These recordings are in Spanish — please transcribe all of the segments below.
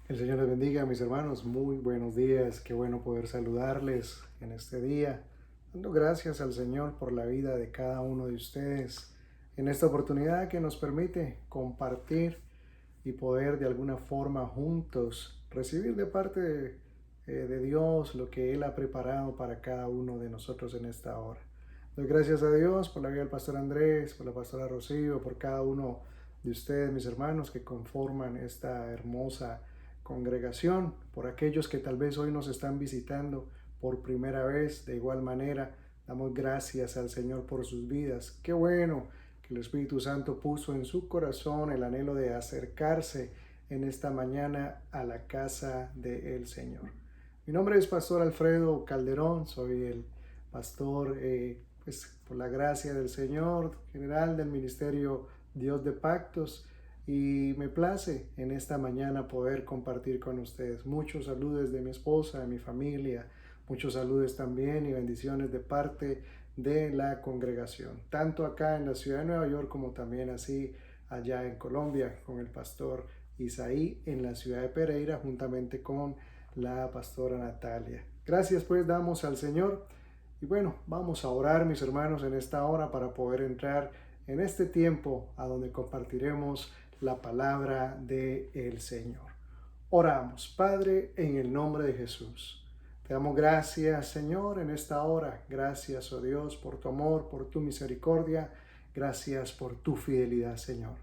El Señor les bendiga, mis hermanos. Muy buenos días. Qué bueno poder saludarles en este día. Dando gracias al Señor por la vida de cada uno de ustedes. En esta oportunidad que nos permite compartir y poder de alguna forma juntos recibir de parte de Dios lo que Él ha preparado para cada uno de nosotros en esta hora. Doy gracias a Dios por la vida del pastor Andrés, por la pastora Rocío, por cada uno de ustedes, mis hermanos, que conforman esta hermosa congregación, por aquellos que tal vez hoy nos están visitando por primera vez. De igual manera, damos gracias al Señor por sus vidas. Qué bueno que el Espíritu Santo puso en su corazón el anhelo de acercarse en esta mañana a la casa del Señor. Mi nombre es Pastor Alfredo Calderón, soy el pastor, pues por la gracia del Señor, general del Ministerio Dios de Pactos, y me place en esta mañana poder compartir con ustedes. Muchos saludos de mi esposa, de mi familia, muchos saludos también y bendiciones de parte de la congregación, tanto acá en la ciudad de Nueva York como también así allá en Colombia con el pastor Isaí en la ciudad de Pereira juntamente con la pastora Natalia. Gracias pues damos al Señor y bueno, vamos a orar, mis hermanos, en esta hora para poder entrar en este tiempo a donde compartiremos la palabra del Señor. Oramos, Padre, en el nombre de Jesús. Te damos gracias, Señor, en esta hora. Gracias, oh Dios, por tu amor, por tu misericordia. Gracias por tu fidelidad, Señor.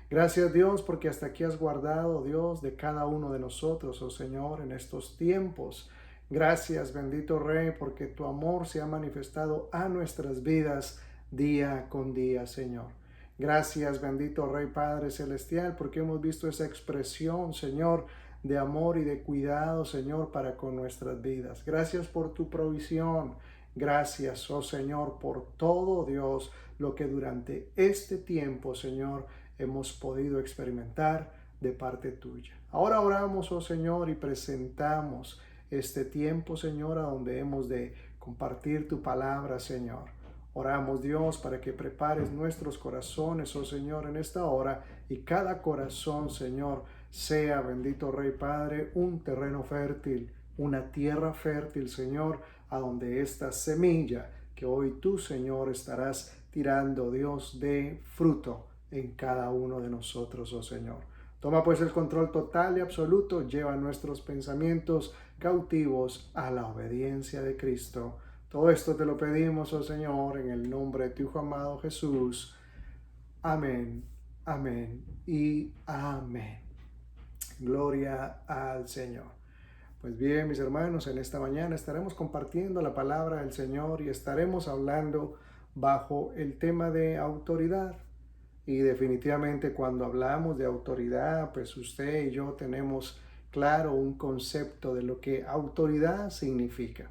Gracias, Dios, porque hasta aquí has guardado, Dios, de cada uno de nosotros, oh Señor, en estos tiempos. Gracias, bendito Rey, porque tu amor se ha manifestado a nuestras vidas día con día, Señor. Gracias, bendito Rey Padre Celestial, porque hemos visto esa expresión, Señor, de amor y de cuidado, Señor, para con nuestras vidas. Gracias por tu provisión. Gracias, oh Señor, por todo, Dios, lo que durante este tiempo, Señor, hemos podido experimentar de parte tuya. Ahora oramos, oh Señor, y presentamos este tiempo, Señor, a donde hemos de compartir tu palabra, Señor. Oramos, Dios, para que prepares nuestros corazones, oh Señor, en esta hora, y cada corazón, Señor, sea, bendito Rey Padre, un terreno fértil, una tierra fértil, Señor, a donde esta semilla que hoy tú, Señor, estarás tirando, Dios, de fruto en cada uno de nosotros, oh Señor. Toma pues el control total y absoluto, lleva nuestros pensamientos cautivos a la obediencia de Cristo. Todo esto te lo pedimos, oh Señor, en el nombre de tu Hijo amado Jesús. Amén, amén y amén. Gloria al Señor. Pues bien, mis hermanos, en esta mañana estaremos compartiendo la palabra del Señor y estaremos hablando bajo el tema de autoridad. Y definitivamente cuando hablamos de autoridad, pues usted y yo tenemos claro un concepto de lo que autoridad significa.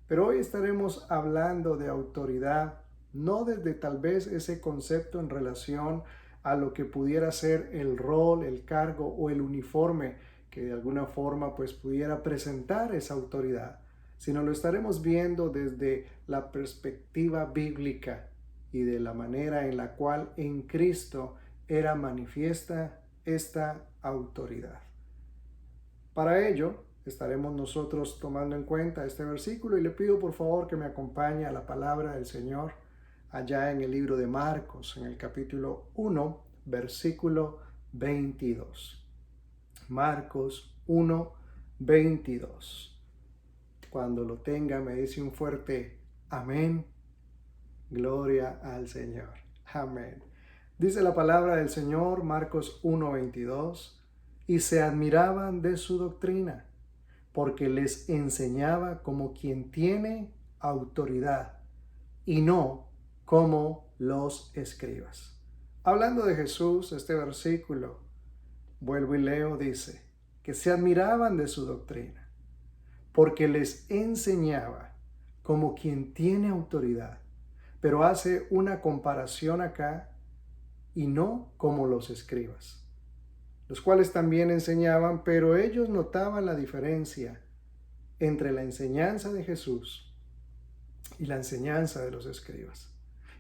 Pero hoy estaremos hablando de autoridad, no desde tal vez ese concepto en relación a lo que pudiera ser el rol, el cargo o el uniforme que de alguna forma pues pudiera presentar esa autoridad, sino lo estaremos viendo desde la perspectiva bíblica y de la manera en la cual en Cristo era manifiesta esta autoridad. Para ello, estaremos nosotros tomando en cuenta este versículo y le pido por favor que me acompañe a la palabra del Señor allá en el libro de Marcos, en el capítulo 1, versículo 22. Marcos 1, 22. Cuando lo tenga me dice un fuerte amén. Gloria al Señor. Amén. Dice la palabra del Señor, Marcos 1:22, y se admiraban de su doctrina, porque les enseñaba como quien tiene autoridad y no como los escribas. Hablando de Jesús, este versículo, vuelvo y leo, dice, que se admiraban de su doctrina, porque les enseñaba como quien tiene autoridad, pero hace una comparación acá y no como los escribas, los cuales también enseñaban, pero ellos notaban la diferencia entre la enseñanza de Jesús y la enseñanza de los escribas.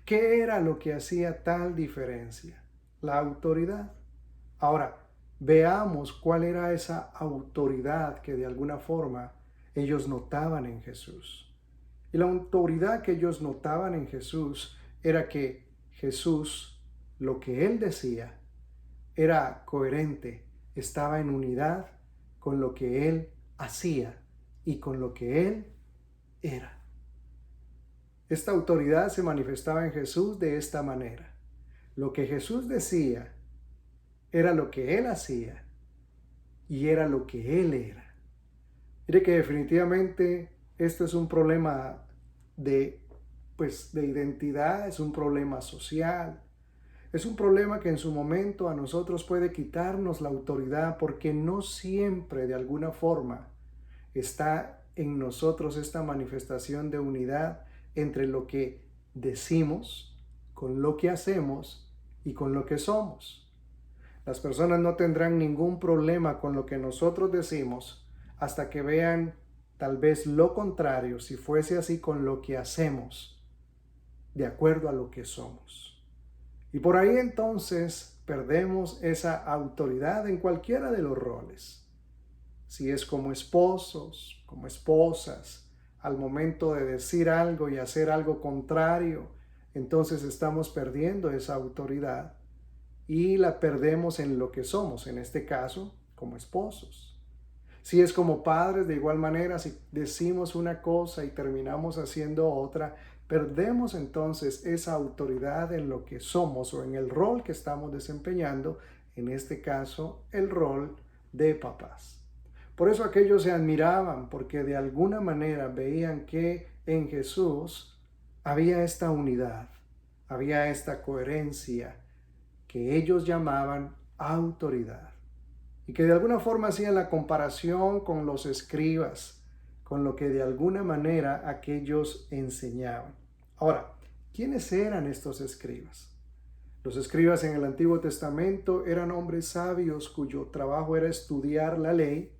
¿Qué era lo que hacía tal diferencia? La autoridad. Ahora, veamos cuál era esa autoridad que de alguna forma ellos notaban en Jesús. Y la autoridad que ellos notaban en Jesús era que Jesús, lo que él decía, era coherente, estaba en unidad con lo que él hacía y con lo que él era. Esta autoridad se manifestaba en Jesús de esta manera. Lo que Jesús decía era lo que él hacía y era lo que él era. Mire que definitivamente esto es un problema de, de identidad, es un problema social, es un problema que en su momento a nosotros puede quitarnos la autoridad porque no siempre de alguna forma está en nosotros esta manifestación de unidad entre lo que decimos, con lo que hacemos y con lo que somos. Las personas no tendrán ningún problema con lo que nosotros decimos hasta que vean tal vez lo contrario, si fuese así con lo que hacemos, de acuerdo a lo que somos. Y por ahí entonces perdemos esa autoridad en cualquiera de los roles. Si es como esposos, como esposas, al momento de decir algo y hacer algo contrario, entonces estamos perdiendo esa autoridad y la perdemos en lo que somos, en este caso, como esposos. Si es como padres, de igual manera, si decimos una cosa y terminamos haciendo otra, perdemos entonces esa autoridad en lo que somos o en el rol que estamos desempeñando, en este caso, el rol de papás. Por eso aquellos se admiraban, porque de alguna manera veían que en Jesús había esta unidad, había esta coherencia que ellos llamaban autoridad. Y que de alguna forma hacían la comparación con los escribas, con lo que de alguna manera aquellos enseñaban. Ahora, ¿quiénes eran estos escribas? Los escribas en el Antiguo Testamento eran hombres sabios cuyo trabajo era estudiar la ley,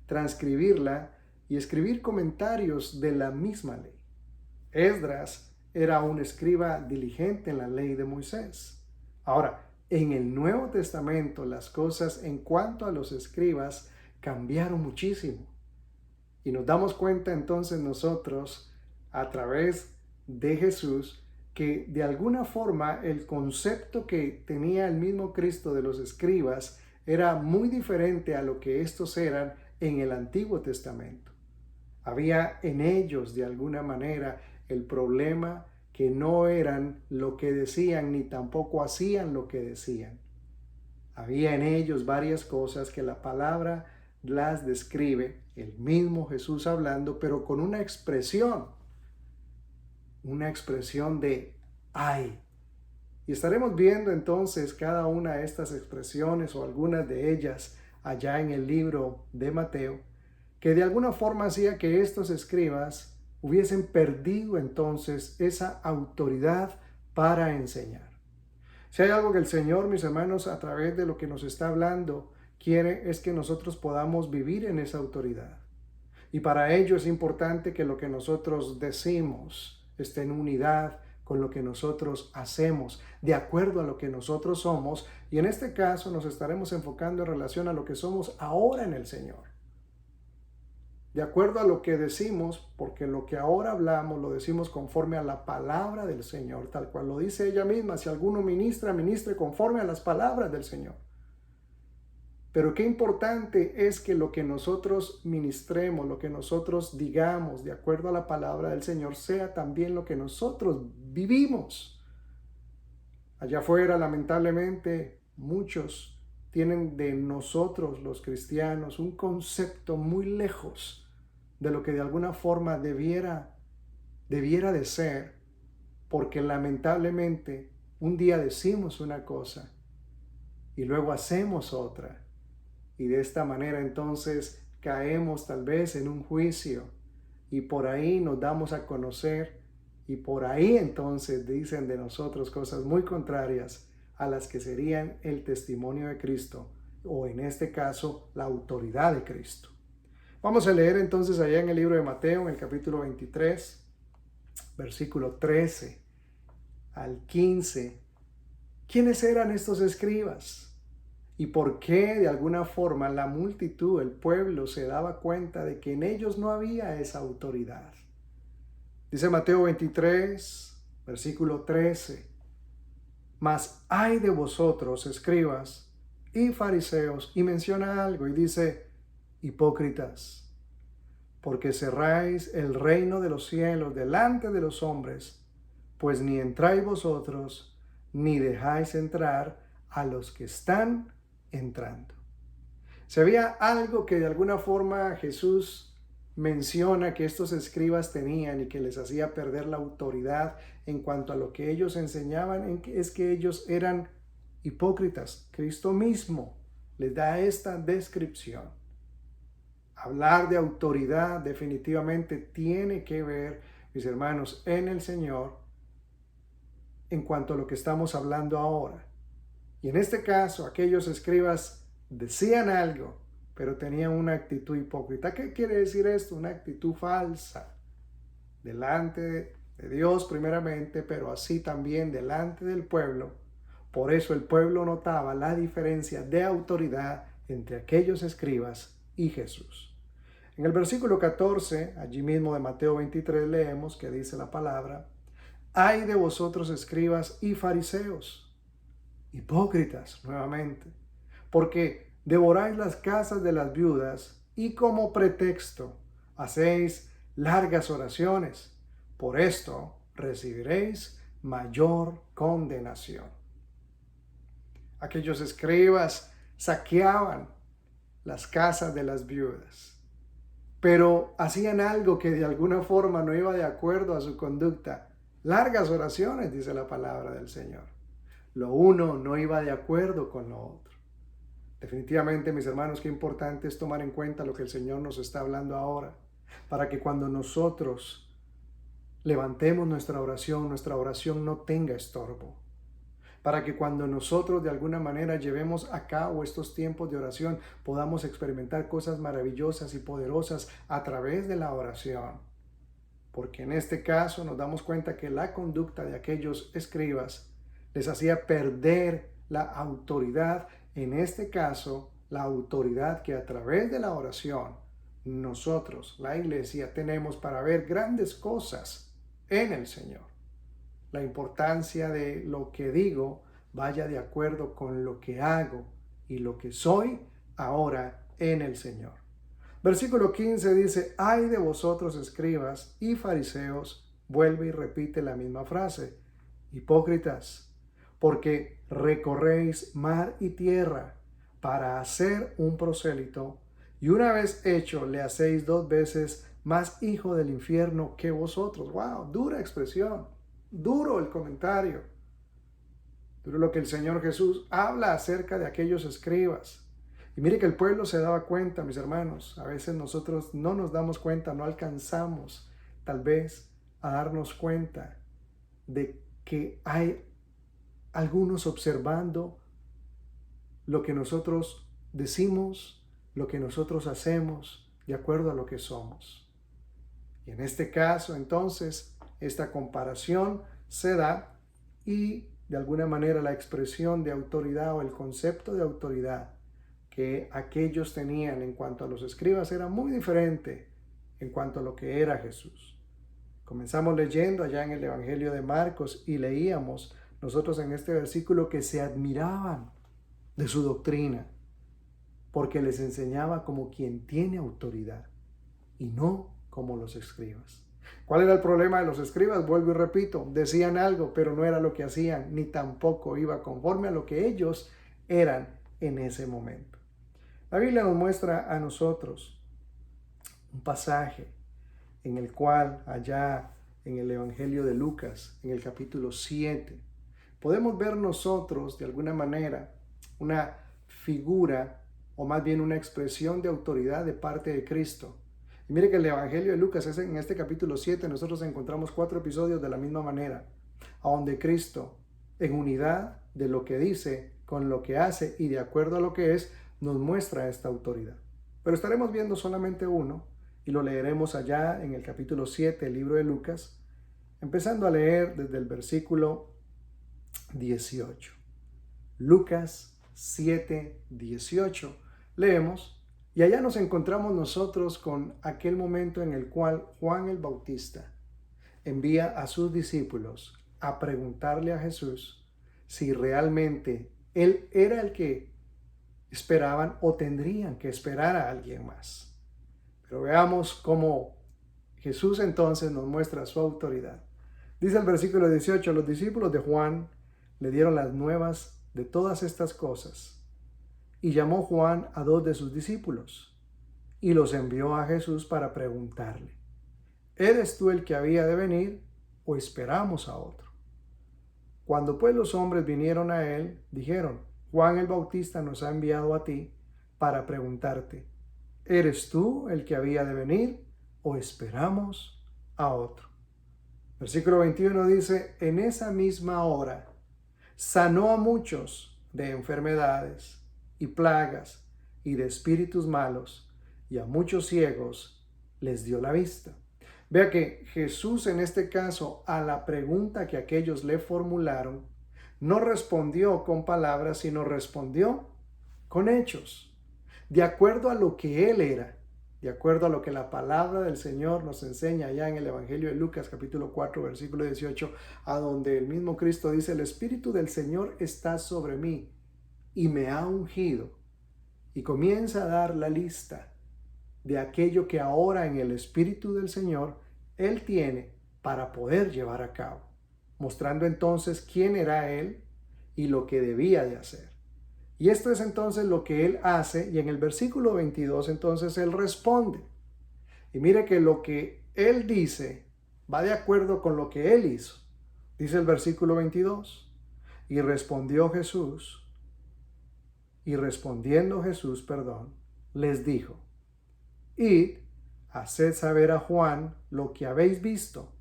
transcribirla y escribir comentarios de la misma ley. Esdras era un escriba diligente en la ley de Moisés. Ahora, en el Nuevo Testamento las cosas en cuanto a los escribas cambiaron muchísimo. Y nos damos cuenta entonces nosotros, a través de Jesús, que de alguna forma el concepto que tenía el mismo Cristo de los escribas era muy diferente a lo que estos eran en el Antiguo Testamento. Había en ellos de alguna manera el problema que no eran lo que decían ni tampoco hacían lo que decían. Había en ellos varias cosas que la palabra las describe, el mismo Jesús hablando, pero con una expresión de ay. Y estaremos viendo entonces cada una de estas expresiones o algunas de ellas allá en el libro de Mateo, que de alguna forma hacía que estos escribas hubiesen perdido entonces esa autoridad para enseñar. Si hay algo que el Señor, mis hermanos, a través de lo que nos está hablando, quiere es que nosotros podamos vivir en esa autoridad. Y para ello es importante que lo que nosotros decimos esté en unidad con lo que nosotros hacemos, de acuerdo a lo que nosotros somos. Y en este caso nos estaremos enfocando en relación a lo que somos ahora en el Señor. De acuerdo a lo que decimos, porque lo que ahora hablamos lo decimos conforme a la palabra del Señor, tal cual lo dice ella misma, si alguno ministra, ministre conforme a las palabras del Señor. Pero qué importante es que lo que nosotros ministremos, lo que nosotros digamos de acuerdo a la palabra del Señor, sea también lo que nosotros vivimos. Allá afuera, lamentablemente, muchos tienen de nosotros los cristianos un concepto muy lejos de lo que de alguna forma debiera de ser, porque lamentablemente un día decimos una cosa y luego hacemos otra, y de esta manera entonces caemos tal vez en un juicio y por ahí nos damos a conocer y por ahí entonces dicen de nosotros cosas muy contrarias a las que serían el testimonio de Cristo o en este caso la autoridad de Cristo. Vamos a leer entonces allá en el libro de Mateo, en el capítulo 23, versículo 13 al 15. ¿Quiénes eran estos escribas? y por qué de alguna forma la multitud, el pueblo, se daba cuenta de que en ellos no había esa autoridad. Dice Mateo 23, versículo 13, mas ay de vosotros, escribas y fariseos, y menciona algo y dice, hipócritas, porque cerráis el reino de los cielos delante de los hombres, pues ni entráis vosotros, ni dejáis entrar a los que están entrando. Si había algo que de alguna forma Jesús menciona que estos escribas tenían y que les hacía perder la autoridad en cuanto a lo que ellos enseñaban, es que ellos eran hipócritas. Cristo mismo les da esta descripción. Hablar de autoridad definitivamente tiene que ver, mis hermanos, en el Señor en cuanto a lo que estamos hablando ahora. Y en este caso, aquellos escribas decían algo, pero tenían una actitud hipócrita. ¿Qué quiere decir esto? Una actitud falsa delante de Dios primeramente, pero así también delante del pueblo. Por eso el pueblo notaba la diferencia de autoridad entre aquellos escribas y Jesús. En el versículo 14, allí mismo de Mateo 23, leemos que dice la palabra, ay de vosotros escribas y fariseos, hipócritas, nuevamente, porque devoráis las casas de las viudas y como pretexto hacéis largas oraciones. Por esto recibiréis mayor condenación. Aquellos escribas saqueaban las casas de las viudas, pero hacían algo que de alguna forma no iba de acuerdo a su conducta. Largas oraciones, dice la palabra del Señor. Lo uno no iba de acuerdo con lo otro. Definitivamente, mis hermanos, qué importante es tomar en cuenta lo que el Señor nos está hablando ahora, para que cuando nosotros levantemos nuestra oración no tenga estorbo. Para que cuando nosotros de alguna manera llevemos a cabo estos tiempos de oración, podamos experimentar cosas maravillosas y poderosas a través de la oración. Porque en este caso nos damos cuenta que la conducta de aquellos escribas les hacía perder la autoridad, en este caso, la autoridad que a través de la oración nosotros, la iglesia, tenemos para ver grandes cosas en el Señor. La importancia de lo que digo vaya de acuerdo con lo que hago y lo que soy ahora en el Señor. Versículo 15 dice, ay de vosotros escribas y fariseos, vuelve y repite la misma frase, hipócritas, porque recorréis mar y tierra para hacer un prosélito, y una vez hecho le hacéis 2 veces más hijo del infierno que vosotros. ¡Wow! Dura expresión, duro el comentario, duro lo que el Señor Jesús habla acerca de aquellos escribas. Y mire que el pueblo se daba cuenta, mis hermanos, a veces nosotros no nos damos cuenta, no alcanzamos tal vez a darnos cuenta de que hay algunos observando lo que nosotros decimos, lo que nosotros hacemos, de acuerdo a lo que somos. Y en este caso, entonces, esta comparación se da y de alguna manera la expresión de autoridad o el concepto de autoridad que aquellos tenían en cuanto a los escribas era muy diferente en cuanto a lo que era Jesús. Comenzamos leyendo allá en el Evangelio de Marcos y leíamos nosotros en este versículo que se admiraban de su doctrina, porque les enseñaba como quien tiene autoridad y no como los escribas. ¿Cuál era el problema de los escribas? Vuelvo y repito, decían algo, pero no era lo que hacían, ni tampoco iba conforme a lo que ellos eran en ese momento. La Biblia nos muestra a nosotros un pasaje en el cual allá en el Evangelio de Lucas, en el capítulo 7, podemos ver nosotros de alguna manera una figura o más bien una expresión de autoridad de parte de Cristo. Y mire que el Evangelio de Lucas es en este capítulo 7, nosotros encontramos 4 episodios de la misma manera, a donde Cristo, en unidad de lo que dice con lo que hace y de acuerdo a lo que es, nos muestra esta autoridad. Pero estaremos viendo solamente uno y lo leeremos allá en el capítulo 7 del libro de Lucas, empezando a leer desde el versículo 18. Lucas 7:18. Leemos, y allá nos encontramos nosotros con aquel momento en el cual Juan el Bautista envía a sus discípulos a preguntarle a Jesús si realmente él era el que esperaban o tendrían que esperar a alguien más. Pero veamos cómo Jesús entonces nos muestra su autoridad. Dice el versículo 18, los discípulos de Juan le dieron las nuevas de todas estas cosas y llamó Juan a 2 de sus discípulos y los envió a Jesús para preguntarle, ¿eres tú el que había de venir o esperamos a otro? Cuando pues los hombres vinieron a él, dijeron, Juan el Bautista nos ha enviado a ti para preguntarte, ¿eres tú el que había de venir o esperamos a otro? Versículo 21 dice, en esa misma hora sanó a muchos de enfermedades y plagas y de espíritus malos, y a muchos ciegos les dio la vista. Vea que Jesús en este caso a la pregunta que aquellos le formularon, no respondió con palabras, sino respondió con hechos, de acuerdo a lo que él era, de acuerdo a lo que la palabra del Señor nos enseña allá en el Evangelio de Lucas capítulo 4 versículo 18, a donde el mismo Cristo dice, el Espíritu del Señor está sobre mí y me ha ungido, y comienza a dar la lista de aquello que ahora en el Espíritu del Señor Él tiene para poder llevar a cabo, mostrando entonces quién era Él y lo que debía de hacer. Y esto es entonces lo que Él hace, y en el versículo 22 entonces Él responde. Y mire que lo que Él dice va de acuerdo con lo que Él hizo. Dice el versículo 22, y respondiendo Jesús, les dijo, id, haced saber a Juan lo que habéis visto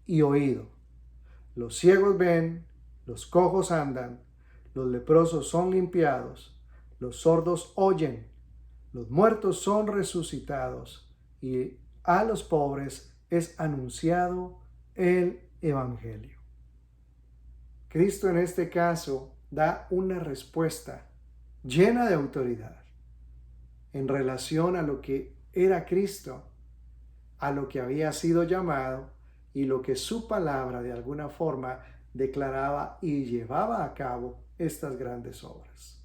y oído. Los ciegos ven, los cojos andan, los leprosos son limpiados, los sordos oyen, los muertos son resucitados, y a los pobres es anunciado el Evangelio. Cristo en este caso da una respuesta llena de autoridad en relación a lo que era Cristo, a lo que había sido llamado y lo que su palabra de alguna forma declaraba y llevaba a cabo estas grandes obras.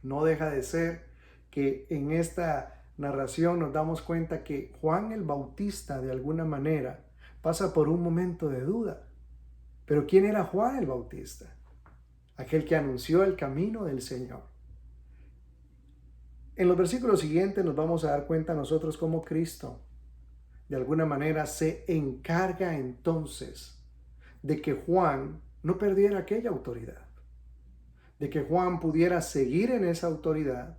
No deja de ser que en esta narración nos damos cuenta que Juan el Bautista de alguna manera pasa por un momento de duda. Pero ¿quién era Juan el Bautista? Aquel que anunció el camino del Señor. En los versículos siguientes nos vamos a dar cuenta nosotros cómo Cristo de alguna manera se encarga entonces de que Juan no perdiera aquella autoridad, de que Juan pudiera seguir en esa autoridad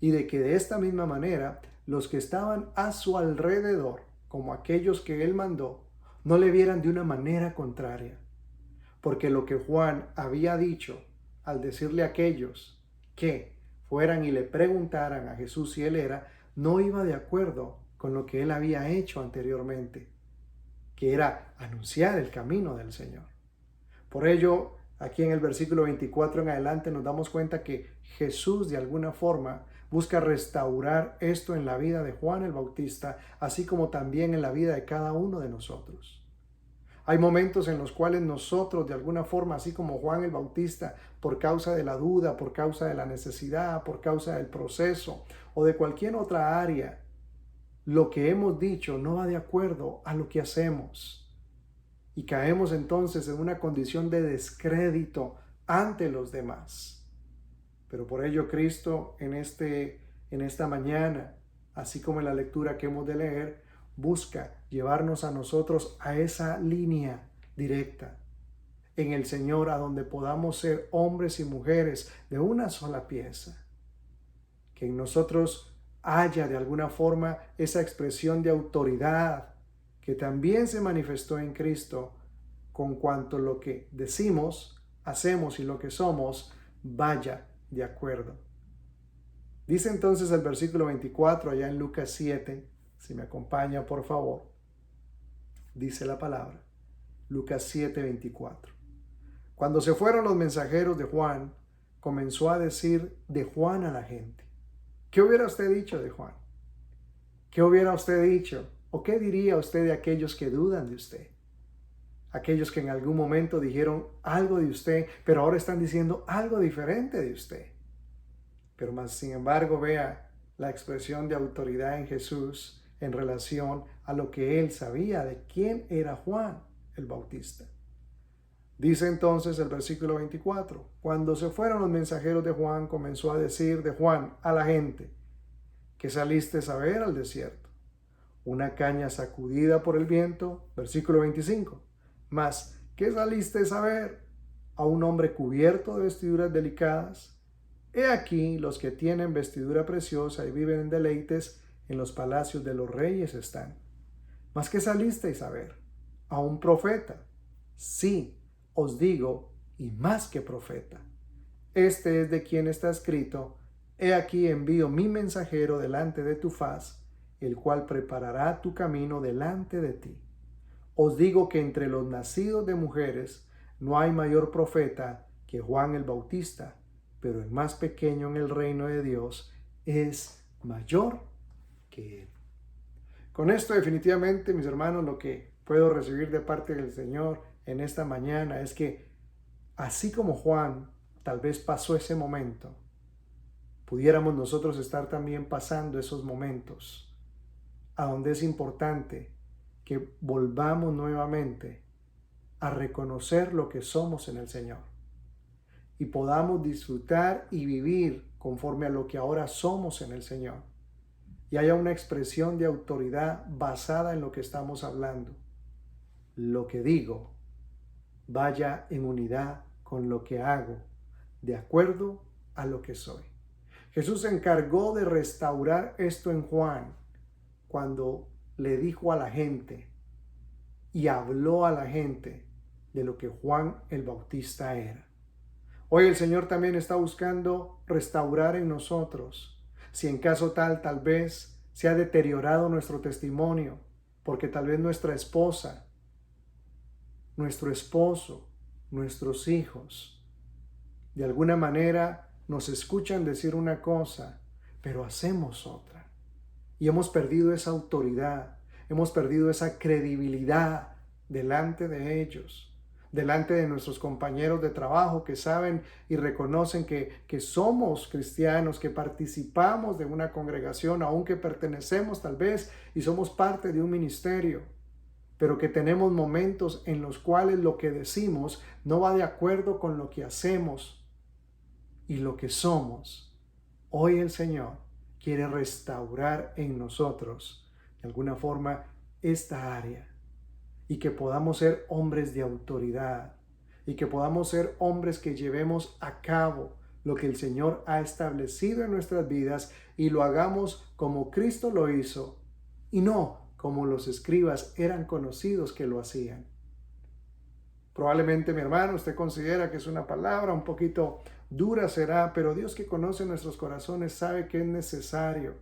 y de que de esta misma manera los que estaban a su alrededor, como aquellos que él mandó, no le vieran de una manera contraria. Porque lo que Juan había dicho al decirle a aquellos que fueran y le preguntaran a Jesús si él era, no iba de acuerdo con lo que él había hecho anteriormente, que era anunciar el camino del Señor. Por ello, aquí en el versículo 24 en adelante nos damos cuenta que Jesús de alguna forma busca restaurar esto en la vida de Juan el Bautista, así como también en la vida de cada uno de nosotros. Hay momentos en los cuales nosotros de alguna forma, así como Juan el Bautista, por causa de la duda, por causa de la necesidad, por causa del proceso o de cualquier otra área, lo que hemos dicho no va de acuerdo a lo que hacemos. Y caemos entonces en una condición de descrédito ante los demás. Pero por ello Cristo en esta mañana, así como en la lectura que hemos de leer, busca llevarnos a nosotros a esa línea directa en el Señor, a donde podamos ser hombres y mujeres de una sola pieza. Que en nosotros haya de alguna forma esa expresión de autoridad que también se manifestó en Cristo, con cuanto lo que decimos, hacemos y lo que somos vaya de acuerdo. Dice entonces el versículo 24 allá en Lucas 7, si me acompaña por favor, dice la palabra, Lucas 7:24. Cuando se fueron los mensajeros de Juan, comenzó a decir de Juan a la gente. ¿Qué hubiera usted dicho de Juan? ¿Qué hubiera usted dicho? ¿O qué diría usted de aquellos que dudan de usted? Aquellos que en algún momento dijeron algo de usted, pero ahora están diciendo algo diferente de usted. Pero más sin embargo, vea la expresión de autoridad en Jesús en relación a lo que él sabía de quién era Juan el Bautista. Dice entonces el versículo 24, cuando se fueron los mensajeros de Juan, comenzó a decir de Juan a la gente, ¿qué saliste a ver al desierto? Una caña sacudida por el viento, versículo 25. Mas, ¿qué saliste a ver? A un hombre cubierto de vestiduras delicadas. He aquí los que tienen vestidura preciosa y viven en deleites, en los palacios de los reyes están. Mas, ¿qué salisteis a ver? A un profeta. Sí, os digo, y más que profeta. Este es de quien está escrito, he aquí envío mi mensajero delante de tu faz, el cual preparará tu camino delante de ti. Os digo que entre los nacidos de mujeres no hay mayor profeta que Juan el Bautista, pero el más pequeño en el reino de Dios es mayor que él. Con esto definitivamente, mis hermanos, lo que puedo recibir de parte del Señor en esta mañana es que así como Juan tal vez pasó ese momento, pudiéramos nosotros estar también pasando esos momentos a donde es importante que volvamos nuevamente a reconocer lo que somos en el Señor y podamos disfrutar y vivir conforme a lo que ahora somos en el Señor y haya una expresión de autoridad basada en lo que estamos hablando. Lo que digo vaya en unidad con lo que hago, de acuerdo a lo que soy. Jesús se encargó de restaurar esto en Juan cuando le dijo a la gente y habló a la gente de lo que Juan el Bautista era. Hoy el Señor también está buscando restaurar en nosotros, si en caso tal vez se ha deteriorado nuestro testimonio, porque tal vez nuestra esposa, nuestro esposo, nuestros hijos, de alguna manera nos escuchan decir una cosa, pero hacemos otra. Y hemos perdido esa autoridad, hemos perdido esa credibilidad delante de ellos, delante de nuestros compañeros de trabajo que saben y reconocen que somos cristianos, que participamos de una congregación, aunque pertenecemos tal vez y somos parte de un ministerio, pero que tenemos momentos en los cuales lo que decimos no va de acuerdo con lo que hacemos y lo que somos. Hoy el Señor quiere restaurar en nosotros, de alguna forma, esta área y que podamos ser hombres de autoridad y que podamos ser hombres que llevemos a cabo lo que el Señor ha establecido en nuestras vidas y lo hagamos como Cristo lo hizo y no como los escribas eran conocidos que lo hacían. Probablemente, mi hermano, usted considera que es una palabra un poquito dura será, pero Dios que conoce nuestros corazones sabe que es necesario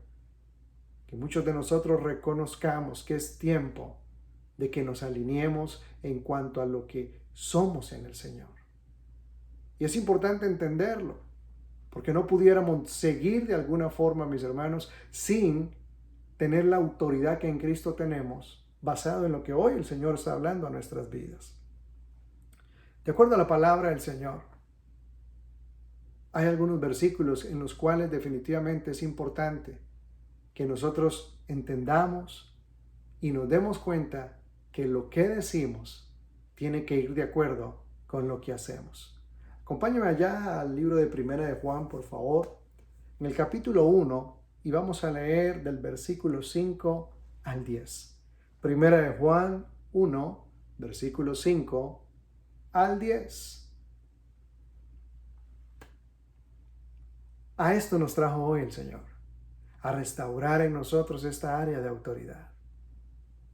que muchos de nosotros reconozcamos que es tiempo de que nos alineemos en cuanto a lo que somos en el Señor. Y es importante entenderlo, porque no pudiéramos seguir de alguna forma, mis hermanos, sin tener la autoridad que en Cristo tenemos, basado en lo que hoy el Señor está hablando a nuestras vidas. De acuerdo a la palabra del Señor, hay algunos versículos en los cuales definitivamente es importante que nosotros entendamos y nos demos cuenta que lo que decimos tiene que ir de acuerdo con lo que hacemos. Acompáñame allá al libro de Primera de Juan, por favor, en el capítulo 1, y vamos a leer del versículo 5 al 10. Primera de Juan 1, versículo 5 al 10. A esto nos trajo hoy el Señor, a restaurar en nosotros esta área de autoridad,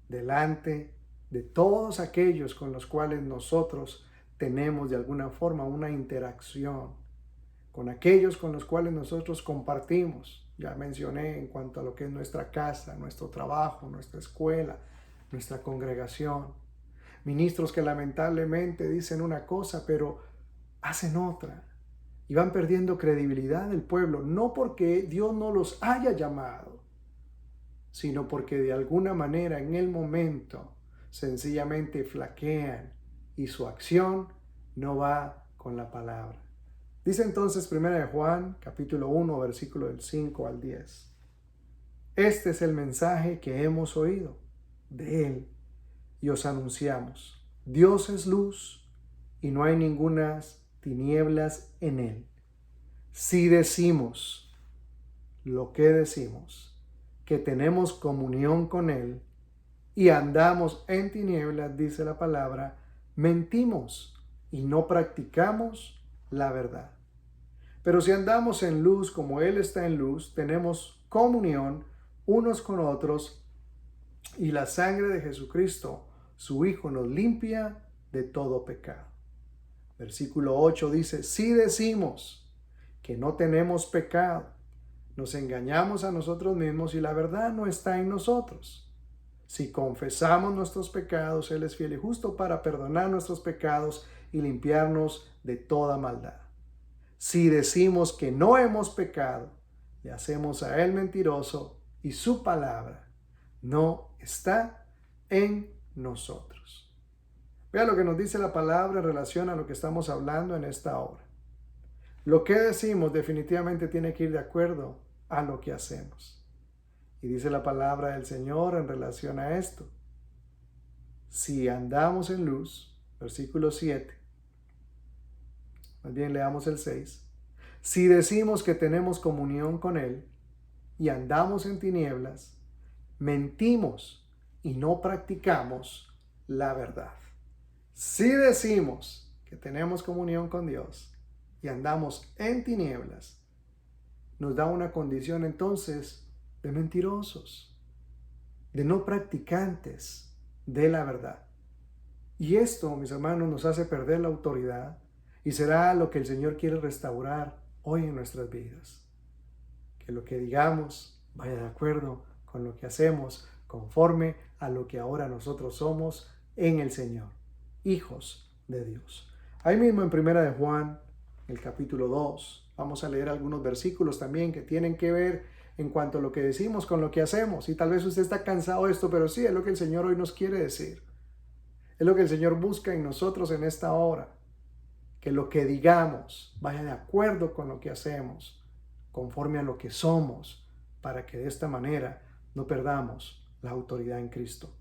delante de todos aquellos con los cuales nosotros tenemos de alguna forma una interacción, con aquellos con los cuales nosotros compartimos. Ya mencioné en cuanto a lo que es nuestra casa, nuestro trabajo, nuestra escuela, nuestra congregación. Ministros que lamentablemente dicen una cosa, pero hacen otra. y van perdiendo credibilidad del pueblo, no porque Dios no los haya llamado, sino porque de alguna manera en el momento sencillamente flaquean y su acción no va con la palabra. Dice entonces 1 Juan capítulo 1 versículo del 5 al 10. Este es el mensaje que hemos oído de Él y os anunciamos. Dios es luz y no hay ningunas tinieblas en Él. Si decimos lo que decimos, que tenemos comunión con Él y andamos en tinieblas, dice la palabra, mentimos y no practicamos la verdad. Pero si andamos en luz como Él está en luz, tenemos comunión unos con otros y la sangre de Jesucristo, su Hijo, nos limpia de todo pecado. Versículo 8 dice, si decimos que no tenemos pecado, nos engañamos a nosotros mismos y la verdad no está en nosotros. Si confesamos nuestros pecados, Él es fiel y justo para perdonar nuestros pecados y limpiarnos de toda maldad. Si decimos que no hemos pecado, le hacemos a Él mentiroso y su palabra no está en nosotros. Vea lo que nos dice la palabra en relación a lo que estamos hablando en esta hora. Lo que decimos definitivamente tiene que ir de acuerdo a lo que hacemos. Y dice la palabra del Señor en relación a esto. Si andamos en luz, versículo 7, más bien leamos el 6. Si decimos que tenemos comunión con Él y andamos en tinieblas, mentimos y no practicamos la verdad. Si decimos que tenemos comunión con Dios y andamos en tinieblas, nos da una condición entonces de mentirosos, de no practicantes de la verdad. Y esto, mis hermanos, nos hace perder la autoridad y será lo que el Señor quiere restaurar hoy en nuestras vidas. Que lo que digamos vaya de acuerdo con lo que hacemos, conforme a lo que ahora nosotros somos en el Señor, hijos de Dios. Ahí mismo en 1 de Juan, el capítulo 2, vamos a leer algunos versículos también que tienen que ver en cuanto a lo que decimos con lo que hacemos. Y tal vez usted está cansado de esto, pero sí, es lo que el Señor hoy nos quiere decir. Es lo que el Señor busca en nosotros en esta hora. Que lo que digamos vaya de acuerdo con lo que hacemos, conforme a lo que somos, para que de esta manera no perdamos la autoridad en Cristo.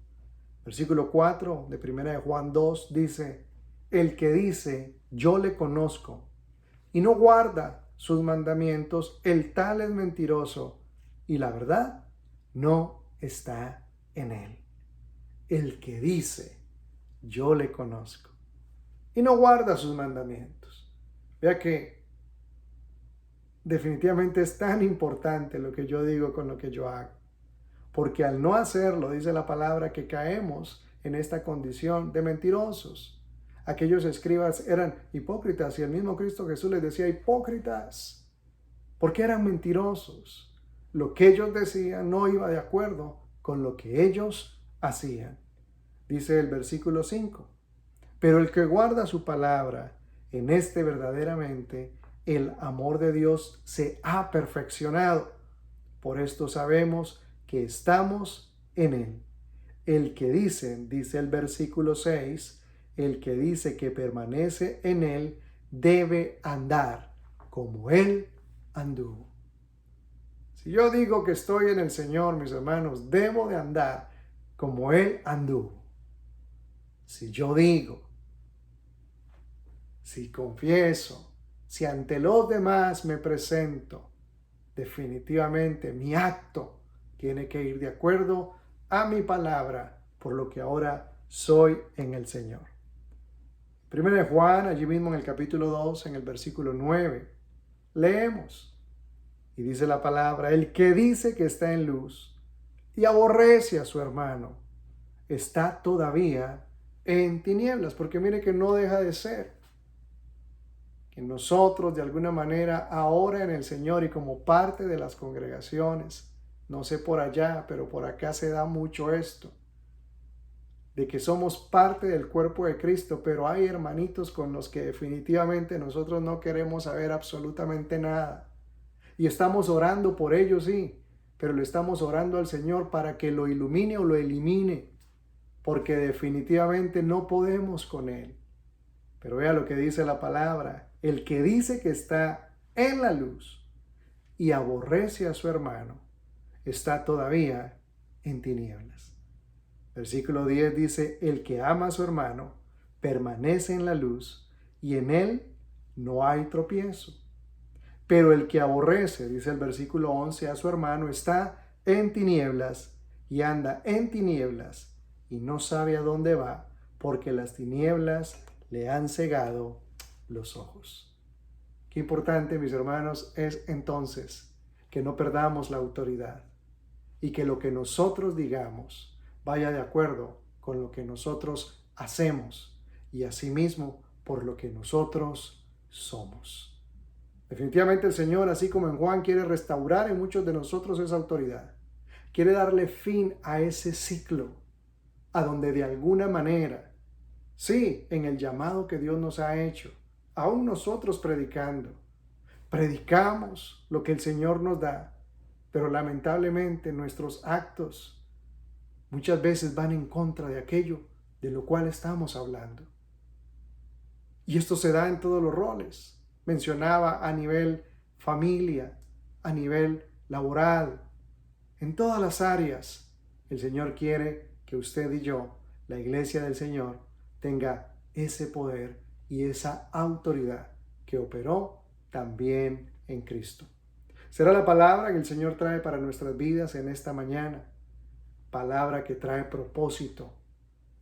Versículo 4 de 1 de Juan 2 dice, el que dice, yo le conozco, y no guarda sus mandamientos, el tal es mentiroso, y la verdad no está en él. El que dice, yo le conozco, y no guarda sus mandamientos. Vea que definitivamente es tan importante lo que yo digo con lo que yo hago. Porque al no hacerlo, dice la palabra, que caemos en esta condición de mentirosos. Aquellos escribas eran hipócritas y el mismo Cristo Jesús les decía hipócritas. Porque eran mentirosos. Lo que ellos decían no iba de acuerdo con lo que ellos hacían. Dice el versículo 5. Pero el que guarda su palabra, en este verdaderamente el amor de Dios se ha perfeccionado. Por esto sabemos que estamos en Él. El que dice el versículo 6, el que dice que permanece en Él debe andar como Él anduvo. Si yo digo que estoy en el Señor, mis hermanos, debo de andar como Él anduvo. Si yo digo, si confieso, si ante los demás me presento, definitivamente mi acto tiene que ir de acuerdo a mi palabra, por lo que ahora soy en el Señor. 1 de Juan, allí mismo en el capítulo 2, en el versículo 9, leemos y dice la palabra, el que dice que está en luz y aborrece a su hermano, está todavía en tinieblas, porque mire que no deja de ser que nosotros de alguna manera ahora en el Señor y como parte de las congregaciones, no sé por allá, pero por acá se da mucho esto. de que somos parte del cuerpo de Cristo, pero hay hermanitos con los que definitivamente nosotros no queremos saber absolutamente nada. Y estamos orando por ellos, sí, pero le estamos orando al Señor para que lo ilumine o lo elimine, porque definitivamente no podemos con Él. Pero vea lo que dice la palabra: el que dice que está en la luz y aborrece a su hermano, está todavía en tinieblas. Versículo 10 dice: el que ama a su hermano permanece en la luz y en él no hay tropiezo. Pero el que aborrece, dice el versículo 11, a su hermano está en tinieblas y anda en tinieblas y no sabe a dónde va, porque las tinieblas le han cegado los ojos. Qué importante, mis hermanos, es entonces que no perdamos la autoridad y que lo que nosotros digamos vaya de acuerdo con lo que nosotros hacemos y asimismo por lo que nosotros somos. Definitivamente el Señor, así como en Juan, quiere restaurar en muchos de nosotros esa autoridad. Quiere darle fin a ese ciclo, a donde de alguna manera, sí, en el llamado que Dios nos ha hecho, aún nosotros predicamos lo que el Señor nos da, pero lamentablemente nuestros actos muchas veces van en contra de aquello de lo cual estamos hablando. Y esto se da en todos los roles. Mencionaba a nivel familia, a nivel laboral, en todas las áreas. El Señor quiere que usted y yo, la iglesia del Señor, tenga ese poder y esa autoridad que operó también en Cristo. Será la palabra que el Señor trae para nuestras vidas en esta mañana. Palabra que trae propósito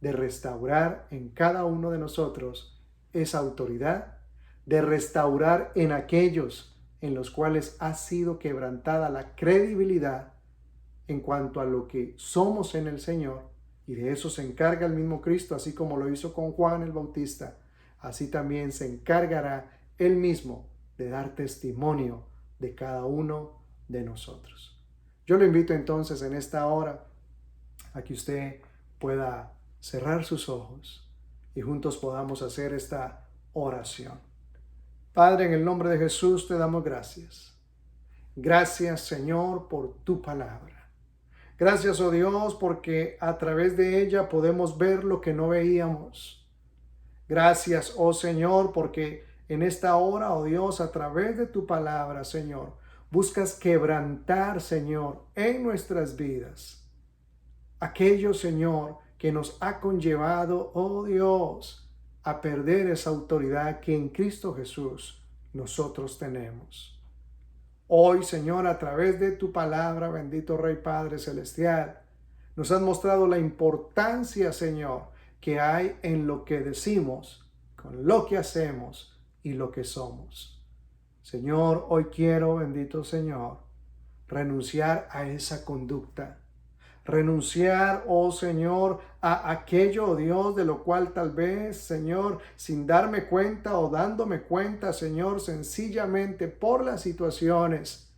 de restaurar en cada uno de nosotros esa autoridad, de restaurar en aquellos en los cuales ha sido quebrantada la credibilidad en cuanto a lo que somos en el Señor, y de eso se encarga el mismo Cristo, así como lo hizo con Juan el Bautista, así también se encargará él mismo de dar testimonio de cada uno de nosotros. Yo lo invito entonces en esta hora a que usted pueda cerrar sus ojos y juntos podamos hacer esta oración. Padre, en el nombre de Jesús te damos gracias. Gracias, Señor, por tu palabra. Gracias, oh Dios, porque a través de ella podemos ver lo que no veíamos. Gracias, oh Señor, porque en esta hora, oh Dios, a través de tu palabra, Señor, buscas quebrantar, Señor, en nuestras vidas aquello, Señor, que nos ha conllevado, oh Dios, a perder esa autoridad que en Cristo Jesús nosotros tenemos. Hoy, Señor, a través de tu palabra, bendito Rey Padre Celestial, nos has mostrado la importancia, Señor, que hay en lo que decimos, con lo que hacemos y lo que somos. Señor, hoy quiero, bendito Señor, renunciar a esa conducta. Renunciar, oh Señor, a aquello, oh Dios, de lo cual tal vez, Señor, sin darme cuenta o dándome cuenta, Señor, sencillamente por las situaciones,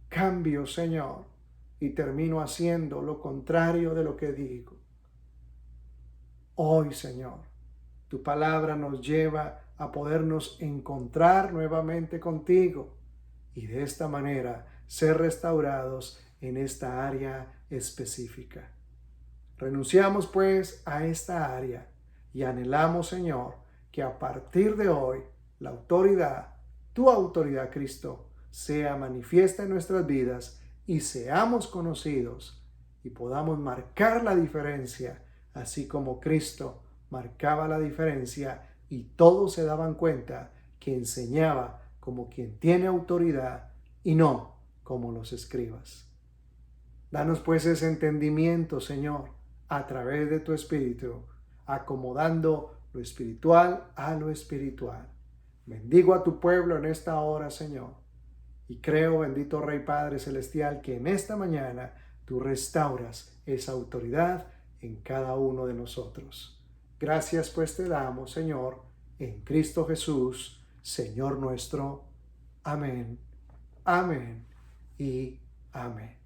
cambio, Señor, y termino haciendo lo contrario de lo que digo. Hoy, Señor, tu palabra nos lleva a podernos encontrar nuevamente contigo y de esta manera ser restaurados en esta área específica. Renunciamos pues a esta área y anhelamos, Señor, que a partir de hoy la autoridad, tu autoridad, Cristo, sea manifiesta en nuestras vidas y seamos conocidos y podamos marcar la diferencia, así como Cristo marcaba la diferencia y todos se daban cuenta que enseñaba como quien tiene autoridad y no como los escribas. Danos pues ese entendimiento, Señor, a través de tu Espíritu, acomodando lo espiritual a lo espiritual. Bendigo a tu pueblo en esta hora, Señor, y creo, bendito Rey Padre Celestial, que en esta mañana tú restauras esa autoridad en cada uno de nosotros. Gracias pues te damos, Señor, en Cristo Jesús, Señor nuestro. Amén, amén y amén.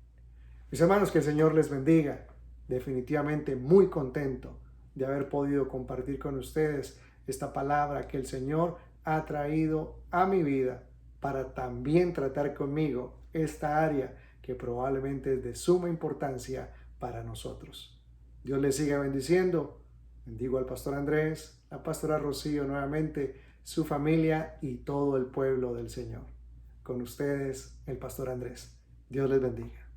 Mis hermanos, que el Señor les bendiga. Definitivamente muy contento de haber podido compartir con ustedes esta palabra que el Señor ha traído a mi vida para también tratar conmigo esta área que probablemente es de suma importancia para nosotros. Dios les siga bendiciendo. Bendigo al pastor Andrés, la pastora Rocío nuevamente, su familia y todo el pueblo del Señor. Con ustedes, el pastor Andrés. Dios les bendiga.